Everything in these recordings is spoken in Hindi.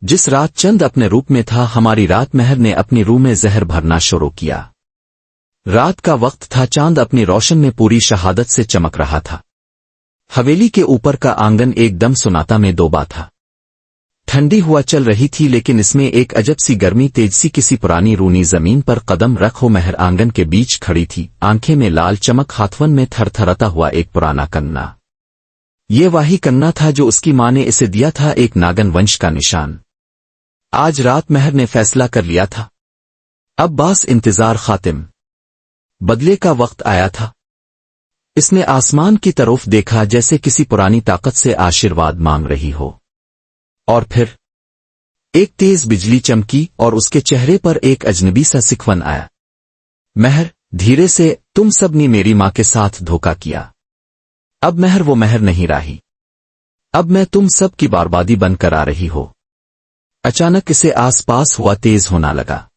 जिस रात चंद अपने रूप में था, हमारी रात महर ने अपनी रूह में जहर भरना शुरू किया। रात का वक्त था, चांद अपनी रोशन में पूरी शहादत से चमक रहा था। हवेली के ऊपर का आंगन एकदम सुनाता में डूबा था। ठंडी हुआ चल रही थी, लेकिन इसमें एक अजब सी गर्मी तेज सी किसी पुरानी रूनी जमीन पर कदम रखो महर आंगन के बीच खड़ी थी, आंखें में लाल चमक, हाथवन में थरथराता हुआ एक पुराना कन्ना। ये वही कन्ना था जो उसकी मां ने इसे दिया था, एक नागन वंश का निशान। आज रात महर ने फैसला कर लिया था, अब बस इंतजार खातिम, बदले का वक्त आया था। इसने आसमान की तरफ देखा जैसे किसी पुरानी ताकत से आशीर्वाद मांग रही हो, और फिर एक तेज बिजली चमकी और उसके चेहरे पर एक अजनबी सा सिकवन आया। महर, धीरे से, तुम सब ने मेरी मां के साथ धोखा किया। अब महर वो महर नहीं रही, अब मैं तुम सब की बर्बादी बनकर आ रही हो। अचानक इसे आसपास हुआ तेज होना लगा,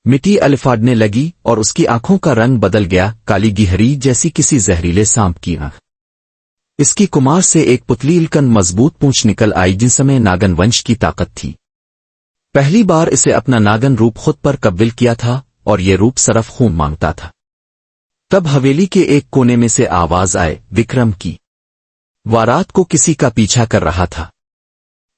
मिट्टी अलफाड़ने लगी और उसकी आंखों का रंग बदल गया, काली गिहरी जैसी किसी जहरीले सांप की आंख। इसकी कुमार से एक पुतली इल्कन मजबूत पूंछ निकल आई, जिसमें नागन वंश की ताकत थी। पहली बार इसे अपना नागन रूप खुद पर कब्जा किया था और ये रूप सिर्फ खून मांगता था। तब हवेली के एक कोने में से आवाज आए, विक्रम की। वह रात को किसी का पीछा कर रहा था।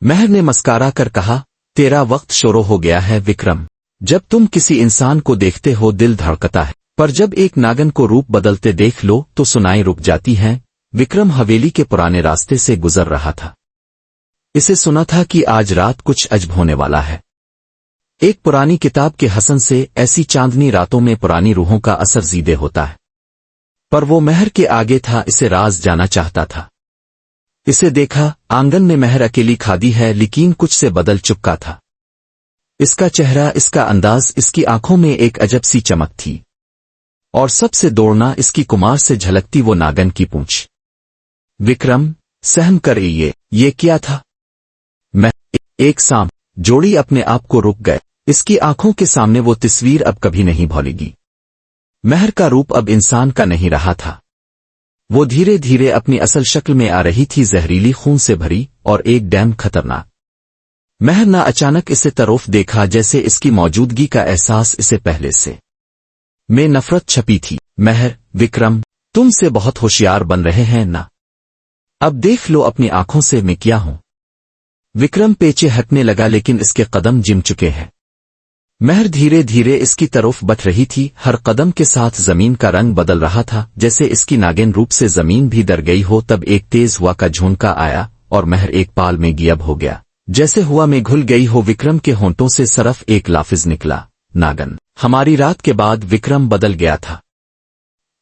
महर ने मस्कारा कर कहा, तेरा वक्त शुरू हो गया है विक्रम। जब तुम किसी इंसान को देखते हो दिल धड़कता है, पर जब एक नागन को रूप बदलते देख लो तो सुनाई रुक जाती हैं। विक्रम हवेली के पुराने रास्ते से गुजर रहा था। इसे सुना था कि आज रात कुछ अजब होने वाला है। एक पुरानी किताब के हसन से ऐसी चांदनी रातों में पुरानी रूहों का असर जीदे होता है, पर वो महर के आगे था, इसे राज जाना चाहता था। इसे देखा, आंगन में महर अकेली खादी है, लेकिन कुछ से बदल चुका था। इसका चेहरा, इसका अंदाज, इसकी आंखों में एक अजब सी चमक थी, और सबसे दौड़ना इसकी कुमार से झलकती वो नागन की पूंछ। विक्रम, सहम कर ये क्या था? मैं एक सांप जोड़ी अपने आप को रुक गए। इसकी आंखों के सामने वो तस्वीर अब कभी नहीं भूलेगी। महर का रूप अब इंसान का नहीं रहा था। वो धीरे धीरे अपनी असल शक्ल में आ रही थी, जहरीली खून से भरी और एक डैम खतरनाक। महर ने अचानक इसे तरफ देखा, जैसे इसकी मौजूदगी का एहसास इसे पहले से में नफरत छपी थी। महर, विक्रम तुमसे बहुत होशियार बन रहे हैं ना? अब देख लो अपनी आंखों से मैं क्या हूं। विक्रम पीछे हटने लगा, लेकिन इसके कदम जिम चुके हैं। महर धीरे धीरे इसकी तरफ बढ़ रही थी, हर कदम के साथ जमीन का रंग बदल रहा था, जैसे इसकी नागिन रूप से जमीन भी डर गई हो। तब एक तेज हवा का झोंका आया और महर एक पाल में गियब हो गया, जैसे हुआ में घुल गई हो। विक्रम के होंठों से सिर्फ एक लफ्ज निकला, नागन। हमारी रात के बाद विक्रम बदल गया था।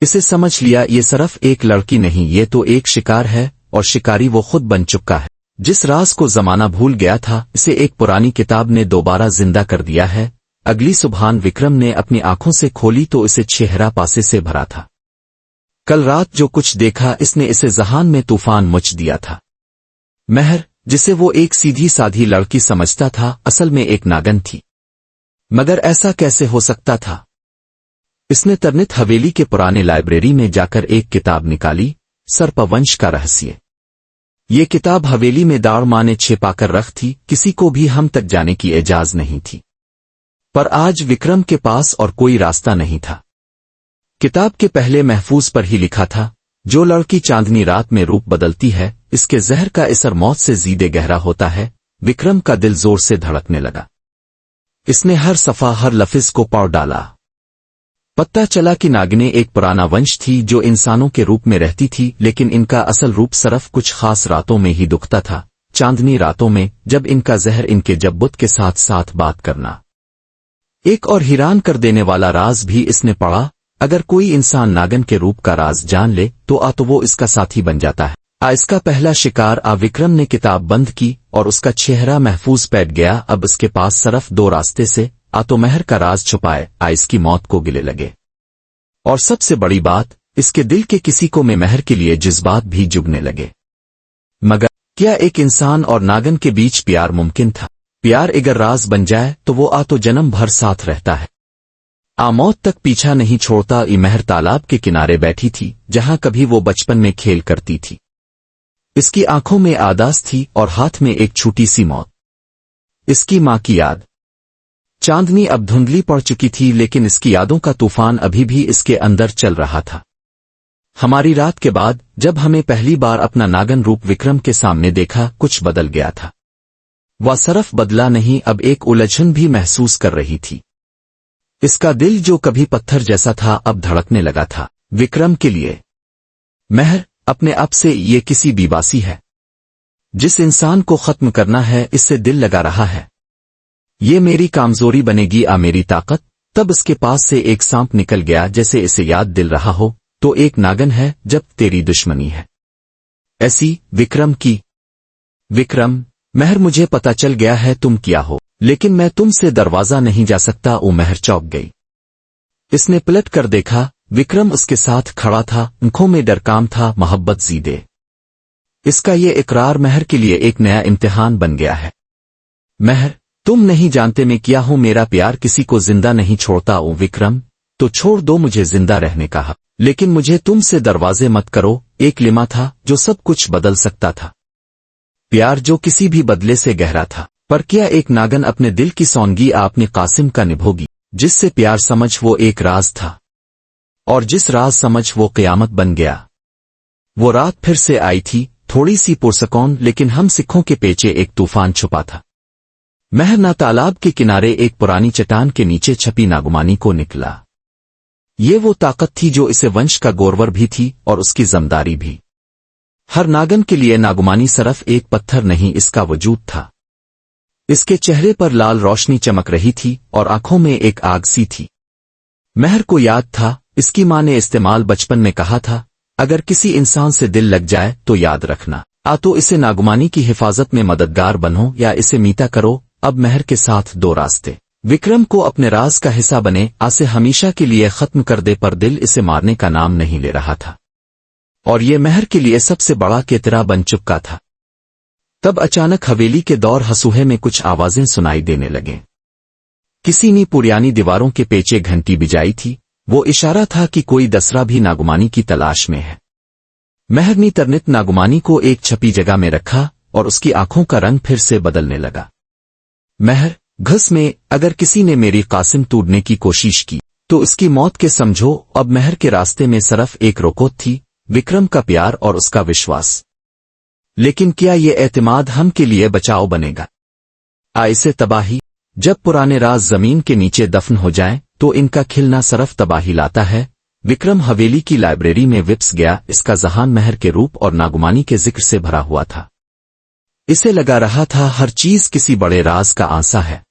इसे समझ लिया, ये सिर्फ एक लड़की नहीं, ये तो एक शिकार है, और शिकारी वो खुद बन चुका है। जिस राज को जमाना भूल गया था, इसे एक पुरानी किताब ने दोबारा जिंदा कर दिया है। अगली सुबह विक्रम ने अपनी आंखों से खोली तो इसे चेहरा पासे से भरा था। कल रात जो कुछ देखा, इसने इसे जहान में तूफान मच दिया था। महर, जिसे वो एक सीधी साधी लड़की समझता था, असल में एक नागन थी। मगर ऐसा कैसे हो सकता था? इसने तरनित हवेली के पुराने लाइब्रेरी में जाकर एक किताब निकाली, सर्पवंश का रहस्य। ये किताब हवेली में दाड़ मां ने छिपाकर रख थी, किसी को भी हम तक जाने की इजाजत नहीं थी। पर आज विक्रम के पास और कोई रास्ता नहीं था। किताब के पहले महफूज पर ही लिखा था, जो लड़की चांदनी रात में रूप बदलती है, इसके जहर का असर मौत से ज़्यादा गहरा होता है। विक्रम का दिल जोर से धड़कने लगा। इसने हर सफ़ा, हर लफ्ज़ को पढ़ डाला। पता चला कि नागिनें एक पुराना वंश थी जो इंसानों के रूप में रहती थी, लेकिन इनका असल रूप सिर्फ कुछ खास रातों में ही दुखता था, चांदनी रातों में, जब इनका जहर इनके जब्बुत के साथ साथ बात करना। एक और हैरान कर देने वाला राज भी इसने पढ़ा, अगर कोई इंसान नागन के रूप का राज जान ले तो वो इसका साथी बन जाता है। इसका पहला शिकार। विक्रम ने किताब बंद की और उसका चेहरा महफूज बैठ गया। अब इसके पास सिर्फ दो रास्ते से, तो महर का राज छुपाए, इसकी मौत को गिले लगे। और सबसे बड़ी बात, इसके दिल के किसी को में महर के लिए जज्बात भी जुगने लगे। मगर क्या एक इंसान और नागन के बीच प्यार मुमकिन था? प्यार अगर राज बन जाए तो वो तो जन्म भर साथ रहता है, मौत तक पीछा नहीं छोड़ता। महर तालाब के किनारे बैठी थी, जहां कभी वो बचपन में खेल करती थी। इसकी आंखों में आदास थी और हाथ में एक छोटी सी मौत। इसकी माँ की याद। चांदनी अब धुंधली पड़ चुकी थी, लेकिन इसकी यादों का तूफान अभी भी इसके अंदर चल रहा था। हमारी रात के बाद जब हमें पहली बार अपना नागन रूप विक्रम के सामने देखा, कुछ बदल गया था। वह सिर्फ बदला नहीं, अब एक उलझन भी महसूस कर रही थी। इसका दिल जो कभी पत्थर जैसा था, अब धड़कने लगा था। विक्रम के लिए महर अपने आप से ये किसी बीबासी है। जिस इंसान को खत्म करना है, इससे दिल लगा रहा है। ये मेरी कामजोरी बनेगी आ मेरी ताकत। तब इसके पास से एक सांप निकल गया, जैसे इसे याद दिल रहा हो तो एक नागन है जब तेरी दुश्मनी है ऐसी। विक्रम की। विक्रम, महर मुझे पता चल गया है तुम क्या हो, लेकिन मैं तुमसे दरवाजा नहीं जा सकता। वो महर चौंक गई। इसने पलट कर देखा, विक्रम उसके साथ खड़ा था। आंखों में डर काम था, मोहब्बत जीदे। इसका ये इकरार महर के लिए एक नया इम्तिहान बन गया है। महर, तुम नहीं जानते मैं क्या हूं। मेरा प्यार किसी को जिंदा नहीं छोड़ता। ओ विक्रम, तो छोड़ दो मुझे जिंदा रहने का हक, लेकिन मुझे तुमसे दरवाजे मत करो। एक लिमा था जो सब कुछ बदल सकता था। प्यार जो किसी भी बदले से गहरा था। पर क्या एक नागन अपने दिल की सौंदगी आपने कासिम का निभोगी? जिससे प्यार समझ वो एक राज था, और जिस राज समझ वो क़यामत बन गया। वो रात फिर से आई थी, थोड़ी सी पुरसकून, लेकिन हम सिखों के पेचे एक तूफान छुपा था। महर ना तालाब के किनारे एक पुरानी चट्टान के नीचे छपी नागुमानी को निकला। ये वो ताकत थी जो इसे वंश का गौरवर भी थी और उसकी जमदारी भी। हर नागन के लिए नागुमानी सिर्फ एक पत्थर नहीं, इसका वजूद था। इसके चेहरे पर लाल रोशनी चमक रही थी और आंखों में एक आग सी थी। महर को याद था, इसकी माँ ने इस्तेमाल बचपन में कहा था, अगर किसी इंसान से दिल लग जाए तो याद रखना, तो इसे नागुमानी की हिफाजत में मददगार बनो या इसे मीता करो। अब महर के साथ दो रास्ते। विक्रम को अपने राज का हिस्सा बने, आसे हमेशा के लिए खत्म कर दे, पर दिल इसे मारने का नाम नहीं ले रहा था। और ये महर के लिए सबसे बड़ा केतरा बन चुका था। तब अचानक हवेली के दौर हसूहे में कुछ आवाजें सुनाई देने लगे। किसी ने पुरानी दीवारों के पेचे घंटी बजाई थी। वो इशारा था कि कोई दसरा भी नागुमानी की तलाश में है। महर ने तरनित नागुमानी को एक छपी जगह में रखा और उसकी आंखों का रंग फिर से बदलने लगा। महर, घस में अगर किसी ने मेरी कासिम तोड़ने की कोशिश की तो इसकी मौत के समझो। अब महर के रास्ते में सिर्फ एक रोकोत थी, विक्रम का प्यार और उसका विश्वास। लेकिन क्या ये एतमाद हम के लिए बचाव बनेगा? ऐसे तबाही? जब पुराने राज जमीन के नीचे दफन हो जाएं, तो इनका खिलना सिर्फ तबाही लाता है। विक्रम हवेली की लाइब्रेरी में विप्स गया। इसका जहान महर के रूप और नागुमानी के जिक्र से भरा हुआ था। इसे लगा रहा था हर चीज किसी बड़े राज का आंसा है।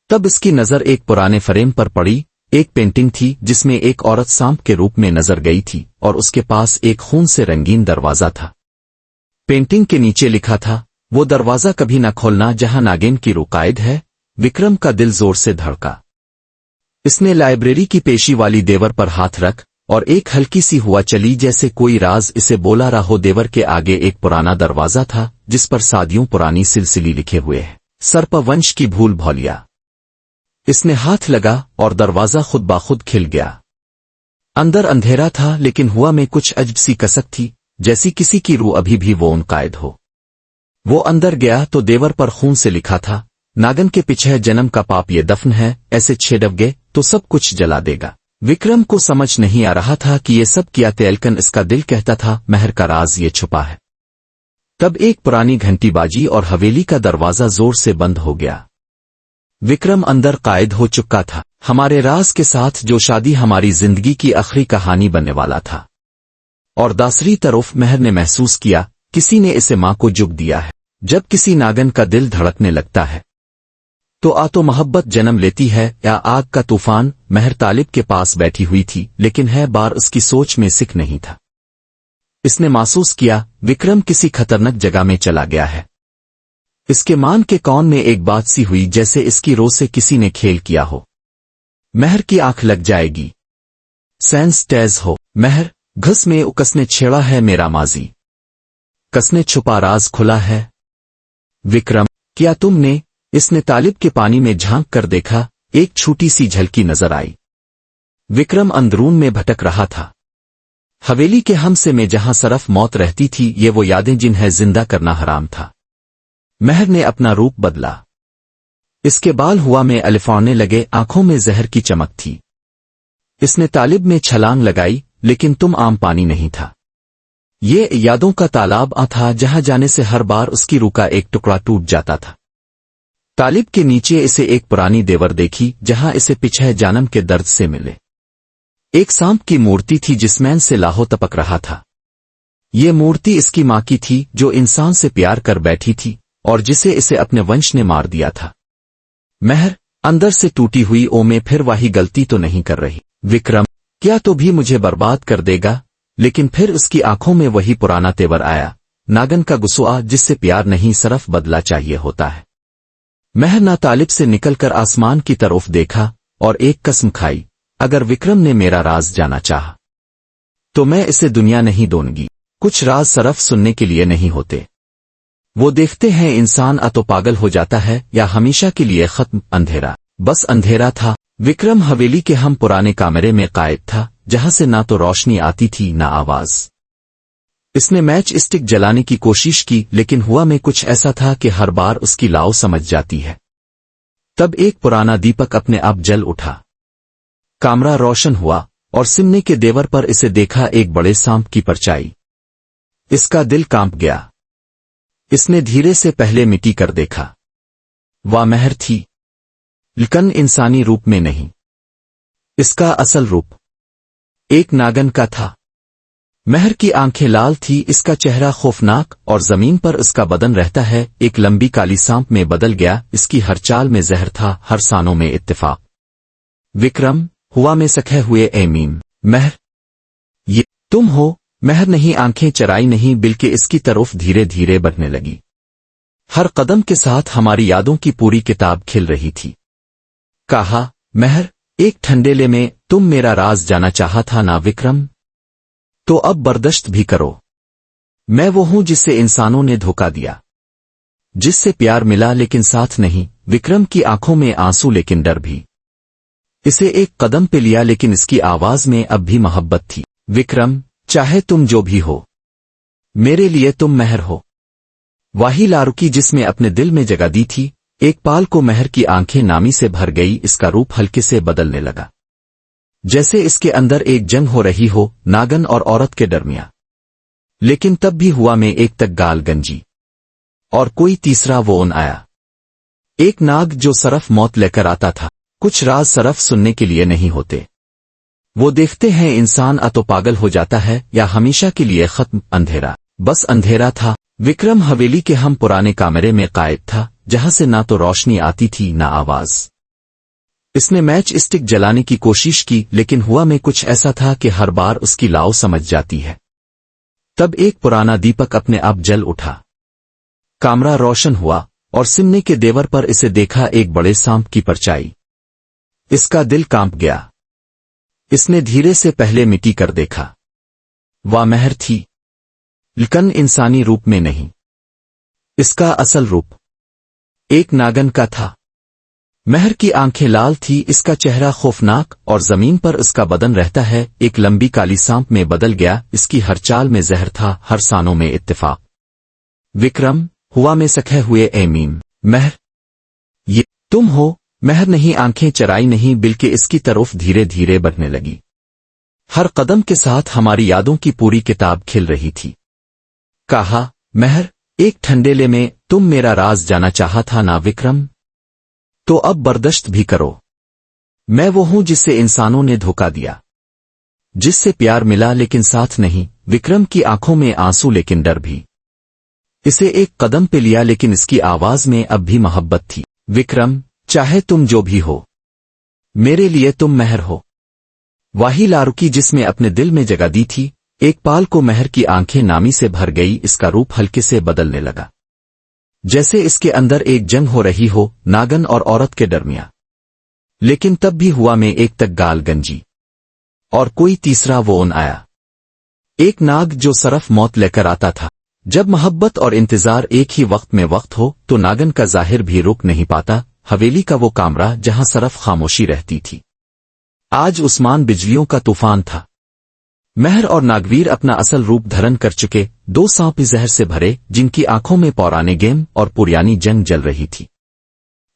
तब इसकी नजर एक पुराने फ्रेम पर पड़ी। एक पेंटिंग थी जिसमें एक औरत सांप के रूप में नजर गई थी और उसके पास एक खून से रंगीन दरवाजा था। पेंटिंग के नीचे लिखा था, वो दरवाजा कभी न खोलना जहां नागिन की रुकायद है। विक्रम का दिल जोर से धड़का। इसने लाइब्रेरी की पेशी वाली देवर पर हाथ रख और एक हल्की सी हुआ चली, जैसे कोई राज इसे बोला रहा हो। देवर के आगे एक पुराना दरवाजा था जिस पर सादियों पुरानी सिलसिली लिखे हुए हैं। सर्पवंश की भूल भौलिया। इसने हाथ लगा और दरवाजा खुद बाखुद खिल गया। अंदर अंधेरा था, लेकिन हुआ में कुछ अजब सी कसक थी, जैसी किसी की रूह अभी भी वो उनकायद हो। वो अंदर गया तो देवर पर खून से लिखा था, नागन के पीछे जन्म का पाप ये दफन है, ऐसे छेड़वगे तो सब कुछ जला देगा। विक्रम को समझ नहीं आ रहा था कि ये सब क्या तेलकन इसका दिल कहता था महर का राज ये छुपा है। तब एक पुरानी घंटी बाजी और हवेली का दरवाजा जोर से बंद हो गया। विक्रम अंदर कायद हो चुका था, हमारे राज के साथ जो शादी हमारी जिंदगी की आखिरी कहानी बनने वाला था। और दूसरी तरफ महर ने महसूस किया किसी ने इसे मां को जुग दिया है। जब किसी नागन का दिल धड़कने लगता है तो मोहब्बत जन्म लेती है या आग का तूफान। महर तालिब के पास बैठी हुई थी, लेकिन है बार उसकी सोच में सिक नहीं था। इसने महसूस किया विक्रम किसी खतरनाक जगह में चला गया है। इसके मान के कौन में एक बात सी हुई, जैसे इसकी रो से किसी ने खेल किया हो। महर की आंख लग जाएगी। सेंस तेज हो। महर, घस में कसने छेड़ा है मेरा माजी, कसने छुपा राज खुला है। विक्रम, क्या तुमने? इसने तालिब के पानी में झांक कर देखा। एक छोटी सी झलकी नजर आई। विक्रम अंदरून में भटक रहा था। हवेली के हमसे में जहां सरफ मौत रहती थी, ये वो यादें जिन्हें जिंदा करना हराम था। महर ने अपना रूप बदला। इसके बाल हुआ में अलिफाने लगे, आंखों में जहर की चमक थी। इसने तालिब में छलांग लगाई, लेकिन तुम आम पानी नहीं था। ये यादों का तालाब था जहां जाने से हर बार उसकी रूह का एक टुकड़ा टूट जाता था। तालिब के नीचे इसे एक पुरानी देवर देखी जहां इसे पिछले जन्म के दर्द से मिले। एक सांप की मूर्ति थी जिसमें से लाहो टपक रहा था। ये मूर्ति इसकी मां की थी जो इंसान से प्यार कर बैठी थी और जिसे इसे अपने वंश ने मार दिया था। महर अंदर से टूटी हुई ओ में फिर वही गलती तो नहीं कर रही। विक्रम, क्या तो भी मुझे बर्बाद कर देगा? लेकिन फिर उसकी आंखों में वही पुराना तेवर आया, नागन का गुस्सा जिससे प्यार नहीं सिर्फ बदला चाहिए होता है। महर ना तालिब से निकलकर आसमान की तरफ देखा और एक कसम खाई, अगर विक्रम ने मेरा राज जाना चाहा तो मैं इसे दुनिया नहीं दूंगी। कुछ राज सिर्फ सुनने के लिए नहीं होते, वो देखते हैं इंसान तो पागल हो जाता है या हमेशा के लिए खत्म। अंधेरा, बस अंधेरा था। विक्रम हवेली के हम पुराने कमरे में कायद था जहां से ना तो रोशनी आती थी ना आवाज। इसने मैच स्टिक जलाने की कोशिश की, लेकिन हुआ में कुछ ऐसा था कि हर बार उसकी लाव समझ जाती है। तब एक पुराना दीपक अपने आप जल उठा, कमरा रोशन हुआ और सिमने के देवर पर इसे देखा एक बड़े सांप की परछाई। इसका दिल कांप गया। इसने धीरे से पहले मिट्टी कर देखा। वह महर थी, लेकिन इंसानी रूप में नहीं। इसका असल रूप एक नागन का था। महर की आंखें लाल थी, इसका चेहरा खौफनाक और जमीन पर इसका बदन रहता है एक लंबी काली सांप में बदल गया। इसकी हर चाल में जहर था, हर सानों में इत्तेफाक। विक्रम हुआ में सखे हुए, ए मीम, महर ये तुम हो? महर नहीं आंखें चराई नहीं, बल्कि इसकी तरफ धीरे धीरे बढ़ने लगी। हर कदम के साथ हमारी यादों की पूरी किताब खिल रही थी। कहा, महर एक ठंडेले में तुम मेरा राज जाना चाहा था ना विक्रम? तो अब बर्दाश्त भी करो। मैं वो हूं जिससे इंसानों ने धोखा दिया, जिससे प्यार मिला लेकिन साथ नहीं। विक्रम की आंखों में आंसू लेकिन डर भी। इसे एक कदम पे लिया लेकिन इसकी आवाज में अब भी मोहब्बत थी। विक्रम, चाहे तुम जो भी हो, मेरे लिए तुम महर हो। वाही लारुकी जिसमें अपने दिल में जगह दी थी। एक पाल को महर की आंखें नामी से भर गई। इसका रूप हल्के से बदलने लगा, जैसे इसके अंदर एक जंग हो रही हो नागन और औरत के दरमियां। लेकिन तब भी हुआ में एक तक गाल गंजी और कोई तीसरा वो उन आया। एक नाग जो सिर्फ मौत लेकर आता था। कुछ राज सिर्फ सुनने के लिए नहीं होते, वो देखते हैं इंसान तो पागल हो जाता है या हमेशा के लिए खत्म। अंधेरा, बस अंधेरा था। विक्रम हवेली के हम पुराने कमरे में कायद था जहां से ना तो रोशनी आती थी ना आवाज। इसने मैच स्टिक जलाने की कोशिश की, लेकिन हुआ में कुछ ऐसा था कि हर बार उसकी लाव समझ जाती है। तब एक पुराना दीपक अपने आप जल उठा, कमरा रोशन हुआ और सिमने के देवर पर इसे देखा एक बड़े सांप की परछाई। इसका दिल कांप गया। इसने धीरे से पहले मिट्टी कर देखा। वह महर थी, लेकिन इंसानी रूप में नहीं। इसका असल रूप एक नागन का था। महर की आंखें लाल थी, इसका चेहरा खौफनाक और जमीन पर इसका बदन रहता है एक लंबी काली सांप में बदल गया। इसकी हर चाल में जहर था, हर सानों में इत्तेफाक। विक्रम हुआ में सखे हुए, ए मीम, महर ये तुम हो? महर नहीं आंखें चराई नहीं, बल्कि इसकी तरफ धीरे धीरे बढ़ने लगी। हर कदम के साथ हमारी यादों की पूरी किताब खिल रही थी। कहा, महर एक ठंडेले में तुम मेरा राज जाना चाहा था ना विक्रम? तो अब बर्दाश्त भी करो। मैं वो हूं जिससे इंसानों ने धोखा दिया, जिससे प्यार मिला लेकिन साथ नहीं। विक्रम की आंखों में आंसू लेकिन डर भी। इसे एक कदम पे लिया लेकिन इसकी आवाज में अब भी मोहब्बत थी। विक्रम, चाहे तुम जो भी हो, मेरे लिए तुम महर हो। वाही लारुकी जिसमें अपने दिल में जगह दी थी। एक पाल को महर की आंखें नामी से भर गई। इसका रूप हल्के से बदलने लगा, जैसे इसके अंदर एक जंग हो रही हो नागन और औरत के दरमियां। लेकिन तब भी हुआ में एक तक गाल गंजी और कोई तीसरा वो उन आया। एक नाग जो सिर्फ मौत लेकर आता था। जब मोहब्बत और इंतजार एक ही वक्त में वक्त हो तो नागन का जाहिर भी रुक नहीं पाता। हवेली का वो कमरा जहां सिर्फ खामोशी रहती थी, आज उस्मान बिजलियों का तूफान था। महर और नागवीर अपना असल रूप धारण कर चुके, दो सांप जहर से भरे जिनकी आंखों में पौराने गेम और पुरानी जंग जल रही थी।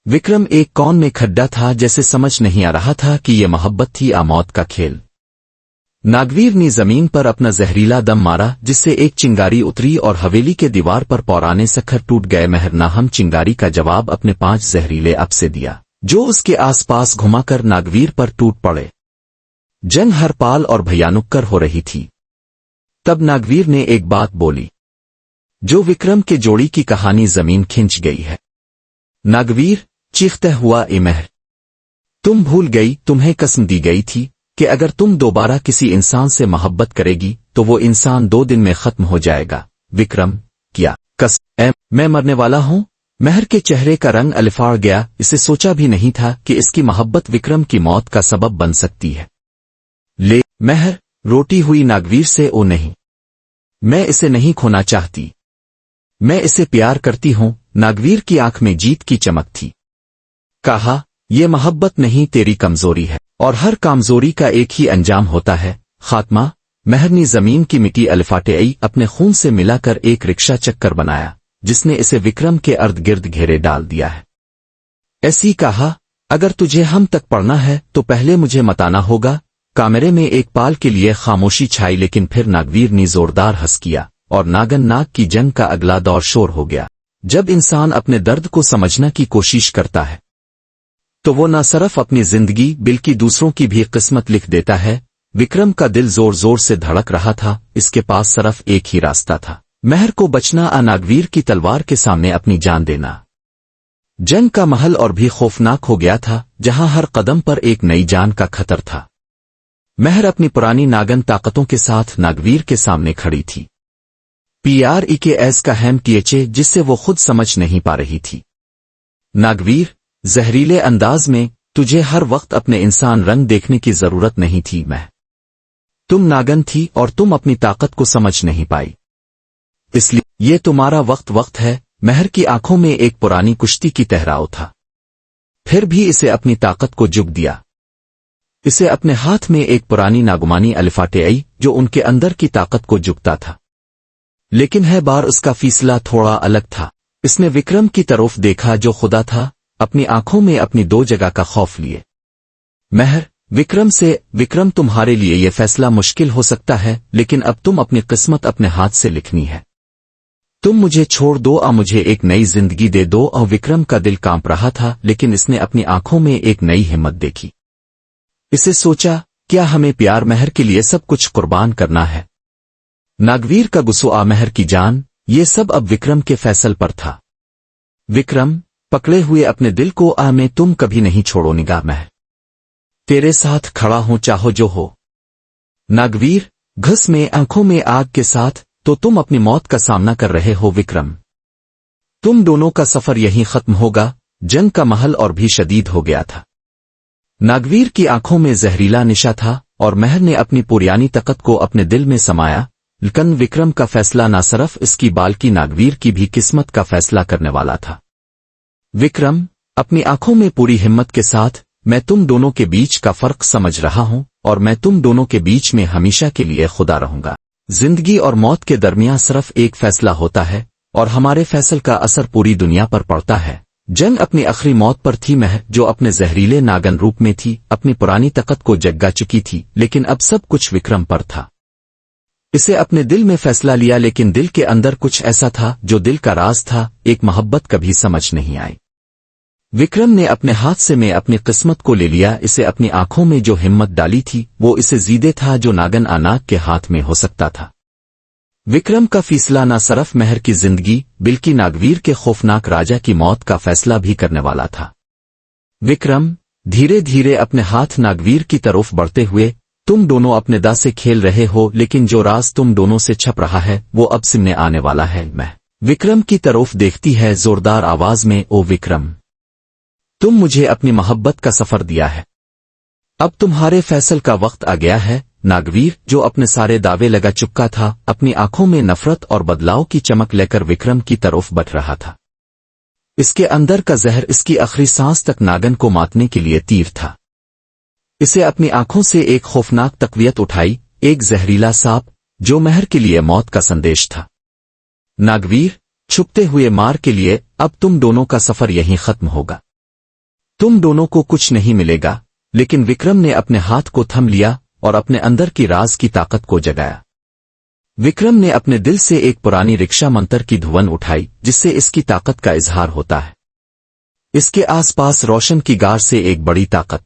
विक्रम एक कौन में खड्डा था, जैसे समझ नहीं आ रहा था कि ये मोहब्बत थी या मौत का खेल। नागवीर ने जमीन पर अपना जहरीला दम मारा, जिससे एक चिंगारी उतरी और हवेली के दीवार पर पौराने सखर टूट गए। महर नाहम चिंगारी का जवाब अपने 5 जहरीले अब से दिया, जो उसके आसपास घुमाकर नागवीर पर टूट पड़े। जंग हर पाल और भयानक कर हो रही थी। तब नागवीर ने एक बात बोली, जो विक्रम के जोड़ी की कहानी जमीन खिंच गई है। नागवीर चीखता हुआ, ए महर, तुम भूल गई, तुम्हें कसम दी गई थी कि अगर तुम दोबारा किसी इंसान से मोहब्बत करेगी तो वो इंसान 2 दिन में खत्म हो जाएगा। विक्रम, क्या कसम? मैं मरने वाला हूं। महर के चेहरे का रंग अलिफाड़ गया। इसे सोचा भी नहीं था कि इसकी मोहब्बत विक्रम की मौत का सबब बन सकती है। ले महर रोटी हुई नागवीर से, ओ नहीं, मैं इसे नहीं खोना चाहती, मैं इसे प्यार करती हूं। नागवीर की आंख में जीत की चमक थी। कहा, ये मोहब्बत नहीं, तेरी कमजोरी है, और हर कमजोरी का एक ही अंजाम होता है, खात्मा। महर ने जमीन की मिट्टी अलिफाटे अपने खून से मिलाकर एक रिक्शा चक्कर बनाया, जिसने इसे विक्रम के अर्द गिर्द घेरे डाल दिया है। ऐसी कहा, अगर तुझे हम तक पढ़ना है तो पहले मुझे मताना होगा। कामरे में एक पाल के लिए खामोशी छाई, लेकिन फिर नागवीर ने जोरदार हंस किया और नागन नाग की जंग का अगला दौर शोर हो गया। जब इंसान अपने दर्द को समझने की कोशिश करता है तो वो न सिर्फ अपनी जिंदगी बल्कि दूसरों की भी किस्मत लिख देता है। विक्रम का दिल जोर जोर से धड़क रहा था। इसके पास सिर्फ एक ही रास्ता था, महर को बचना या नागवीर की तलवार के सामने अपनी जान देना। जंग का महल और भी खौफनाक हो गया था, जहां हर कदम पर एक नई जान का खतर था। महर अपनी पुरानी नागन ताकतों के साथ नागवीर के सामने खड़ी थी। PREKS का हैम THA, जिससे वो खुद समझ नहीं पा रही थी। नागवीर जहरीले अंदाज में, तुझे हर वक्त अपने इंसान रंग देखने की जरूरत नहीं थी। तुम नागन थी और तुम अपनी ताकत को समझ नहीं पाई, इसलिए ये तुम्हारा वक्त है। महर की आंखों में एक पुरानी कुश्ती की तहराव था। फिर भी इसे अपनी ताकत को झुक दिया। इसे अपने हाथ में एक पुरानी नागुमानी अलिफाटे आई, जो उनके अंदर की ताकत को झुकता था। लेकिन है बार उसका फैसला थोड़ा अलग था। इसने विक्रम की तरफ देखा, जो खुदा था, अपनी आंखों में अपनी 2 जगह का खौफ लिए। महर विक्रम से, विक्रम, तुम्हारे लिए यह फैसला मुश्किल हो सकता है, लेकिन अब तुम अपनी किस्मत अपने हाथ से लिखनी है। तुम मुझे छोड़ दो और मुझे एक नई जिंदगी दे दो। और विक्रम का दिल कांप रहा था, लेकिन इसने अपनी आंखों में एक नई हिम्मत देखी। इसे सोचा, क्या हमें प्यार महर के लिए सब कुछ कुर्बान करना है? नागवीर का गुस्सा, महर की जान, ये सब अब विक्रम के फैसल पर था। विक्रम पकड़े हुए अपने दिल को, मैं तुम कभी नहीं छोड़ो निगाह, महर तेरे साथ खड़ा हूं, चाहो जो हो। नागवीर घस में, आंखों में आग के साथ, तो तुम अपनी मौत का सामना कर रहे हो विक्रम। तुम दोनों का सफर यहीं खत्म होगा। जंग का महल और भी शदीद हो गया था। नागवीर की आंखों में जहरीला निशा था और महर ने अपनी पुरानी ताकत को अपने दिल में समाया। लेकिन विक्रम का फैसला न सिर्फ इसकी बाल्कि नागवीर की भी किस्मत का फैसला करने वाला था। विक्रम अपनी आंखों में पूरी हिम्मत के साथ, मैं तुम दोनों के बीच का फर्क समझ रहा हूं और मैं तुम दोनों के बीच में हमेशा के लिए खुदा रहूंगा। जिंदगी और मौत के दरमियान सिर्फ एक फैसला होता है और हमारे फैसले का असर पूरी दुनिया पर पड़ता है। जंग अपनी आखिरी मौत पर थी। महर, जो अपने जहरीले नागन रूप में थी, अपनी पुरानी ताकत को जगा चुकी थी, लेकिन अब सब कुछ विक्रम पर था। इसे अपने दिल में फैसला लिया, लेकिन दिल के अंदर कुछ ऐसा था जो दिल का राज था, एक मोहब्बत कभी समझ नहीं आई। विक्रम ने अपने हाथ से में अपनी किस्मत को ले लिया। इसे अपनी आंखों में जो हिम्मत डाली थी, वो इसे जीदे था जो नागन अनाग के हाथ में हो सकता था। विक्रम का फैसला न सिर्फ महर की जिंदगी बल्कि नागवीर के खौफनाक राजा की मौत का फैसला भी करने वाला था। विक्रम धीरे धीरे अपने हाथ नागवीर की तरफ बढ़ते हुए, तुम दोनों अपने दा से खेल रहे हो, लेकिन जो राज तुम दोनों से छप रहा है वो अब सामने आने वाला है। मैं विक्रम की तरफ देखती है जोरदार आवाज में, ओ विक्रम, तुम मुझे अपनी मोहब्बत का सफर दिया है, अब तुम्हारे फैसल का वक्त आ गया है। नागवीर, जो अपने सारे दावे लगा चुका था, अपनी आंखों में नफरत और बदलाव की चमक लेकर विक्रम की तरफ बढ़ रहा था। इसके अंदर का जहर इसकी आखिरी सांस तक नागन को मारने के लिए तीर था। इसे अपनी आंखों से एक खौफनाक तकवीयत उठाई, एक जहरीला सांप जो महर के लिए मौत का संदेश था। नागवीर, छुपते हुए मार के लिए, अब तुम दोनों का सफर यहीं खत्म होगा। तुम दोनों को कुछ नहीं मिलेगा। लेकिन विक्रम ने अपने हाथ को थम लिया और अपने अंदर की राज की ताकत को जगाया। विक्रम ने अपने दिल से एक पुरानी रिक्शा मंत्र की धुन उठाई, जिससे इसकी ताकत का इजहार होता है। इसके आसपास रोशन की गार से एक बड़ी ताकत।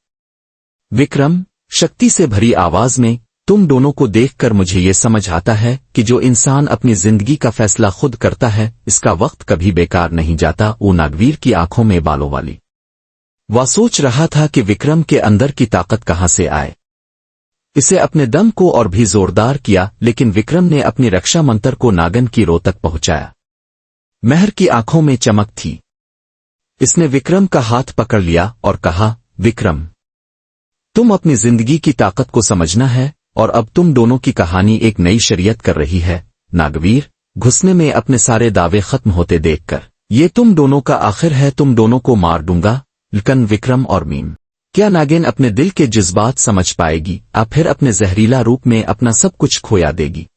विक्रम, शक्ति से भरी आवाज में, तुम दोनों को देखकर मुझे ये समझ आता है कि जो इंसान अपनी जिंदगी का फैसला खुद करता है, इसका वक्त कभी बेकार नहीं जाता। वो नागवीर की आंखों में बालों वाली। वह सोच रहा था कि विक्रम के अंदर की ताकत कहां से आए। इसे अपने दम को और भी जोरदार किया, लेकिन विक्रम ने अपनी रक्षा मंत्र को नागन की रो तक पहुंचाया। महर की आंखों में चमक थी। इसने विक्रम का हाथ पकड़ लिया और कहा, विक्रम, तुम अपनी जिंदगी की ताकत को समझना है और अब तुम दोनों की कहानी एक नई शरीयत कर रही है। नागवीर, घुसने में अपने सारे दावे खत्म होते देखकर, ये तुम दोनों का आखिर है, तुम दोनों को मार दूंगा। लेकिन विक्रम और मीम, क्या नागिन अपने दिल के जज्बात समझ पाएगी? अब फिर अपने जहरीला रूप में अपना सब कुछ खोया देगी।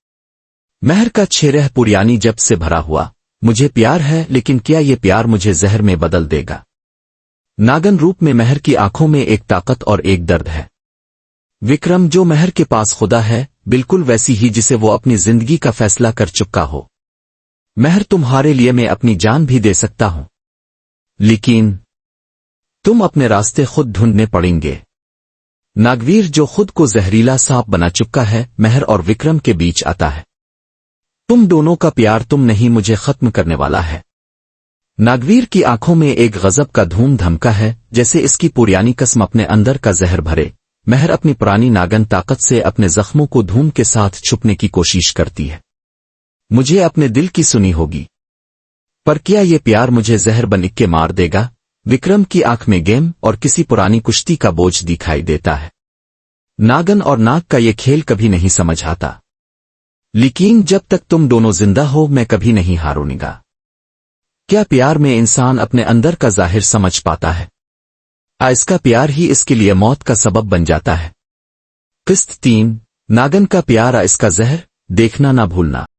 महर का छेरह पुरियानी जब से भरा हुआ, मुझे प्यार है, लेकिन क्या ये प्यार मुझे जहर में बदल देगा? नागन रूप में महर की आंखों में एक ताकत और एक दर्द है। विक्रम, जो महर के पास खुदा है, बिल्कुल वैसी ही जिसे वो अपनी जिंदगी का फैसला कर चुका हो। महर, तुम्हारे लिए मैं अपनी जान भी दे सकता हूं, लेकिन तुम अपने रास्ते खुद ढूंढने पड़ेंगे। नागवीर, जो खुद को जहरीला सांप बना चुका है, महर और विक्रम के बीच आता है। तुम दोनों का प्यार तुम नहीं, मुझे खत्म करने वाला है। नागवीर की आंखों में एक गजब का धूम धमका है, जैसे इसकी पुरानी कसम अपने अंदर का जहर भरे। महर अपनी पुरानी नागन ताकत से अपने जख्मों को धूम के साथ छुपने की कोशिश करती है। मुझे अपने दिल की सुनी होगी, पर क्या ये प्यार मुझे जहर बन के मार देगा? विक्रम की आंख में गेम और किसी पुरानी कुश्ती का बोझ दिखाई देता है। नागन और नाग का ये खेल कभी नहीं समझ आता, लेकिन जब तक तुम दोनों जिंदा हो, मैं कभी नहीं हारूंगा। क्या प्यार में इंसान अपने अंदर का जाहिर समझ पाता है? इसका प्यार ही इसके लिए मौत का सबब बन जाता है। किस्त 3, नागन का प्यार इसका जहर। देखना ना भूलना।